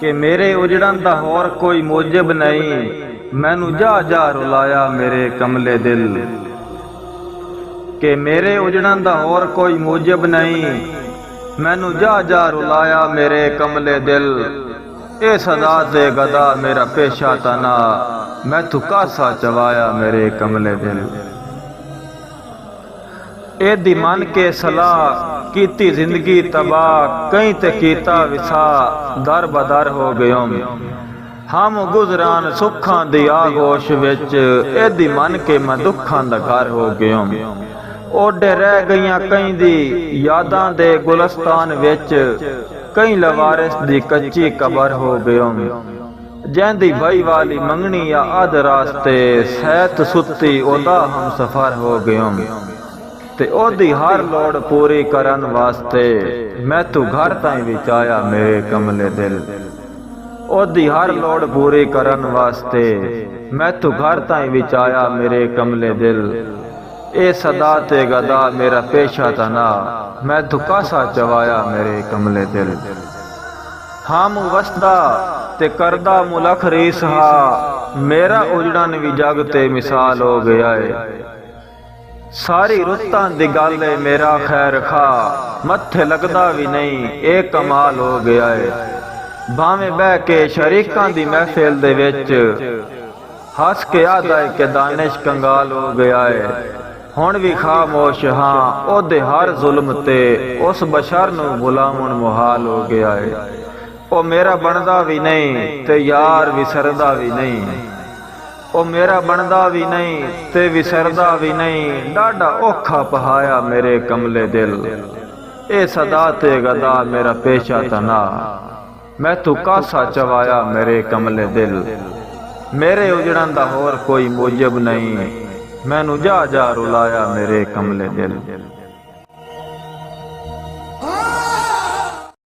कि मेरे उजड़न दा होर कोई मूजब नहीं, मैनू जा जा रुलाया मेरे कमले दिल। कि मेरे उजड़न दा होर कोई मूजब नहीं, मैनू जा जा रुलाया मेरे कमले दिल। ए सदा ते गदा मेरा पेशा तना, मैथू कासा चवाया मेरे कमले दिल। ए दी मन के सलाह कीती जिंदगी तबाह, कहीं ते कीता विसा दर बदर हो गयो। हम गुजरान सुखां दी आगोश विच, ए दी मन के मैं दुखां दा घर हो गयो। ओडे रह गईयां कई दी यादां दे गुलस्तान विच, कई लवारिस दी कच्ची कबर हो गयो। जैंदी बई वाली मंगनी या अध रास्ते, सैत सुत्ती ओदा हम सफर हो गयो। ते ओदी हर लोड़ पूरी करन वास्ते, मैथू घर ताईं विच आया मेरे कमले दिल। ओदी हर लोड़ पूरी करन वास्ते, मैथू घर ताईं विच आया मेरे कमले दिल। ए सदा ते गदा मेरा पेशा तना, मैथू कासा चवाया मेरे कमले दिल। हम वसदा ते करदा मुलख रीस हा, मेरा उजड़न भी जग ते मिसाल हो गया है। सारी रुत्तां दी गल है मेरा खैर खा, मत्थे लगदा भी नहीं ए कमाल हो गया है। भावें बह के शरीकां दी महफिल दे विच, हस के आदा है कि दानिश कंगाल हो गया है। हुण भी खामोश हाँ ओदे हर जुल्म ते, उस बशर नूं बुलावण मुहाल हो गया है। ओ मेरा बनदा भी नहीं ते यार विसरदा भी नहीं, ओ मेरा बनदा भी नहीं ते विसरदा भी नहीं। डाडा औखा पहाया मेरे कमले दिल। ए सदा ते गदा मेरा पेशा तना, मैथू कासा चवाया मेरे कमले दिल। मेरे उजड़न दा होर कोई मूजब नहीं, मैनू जा जा रुलाया मेरे कमले दिल।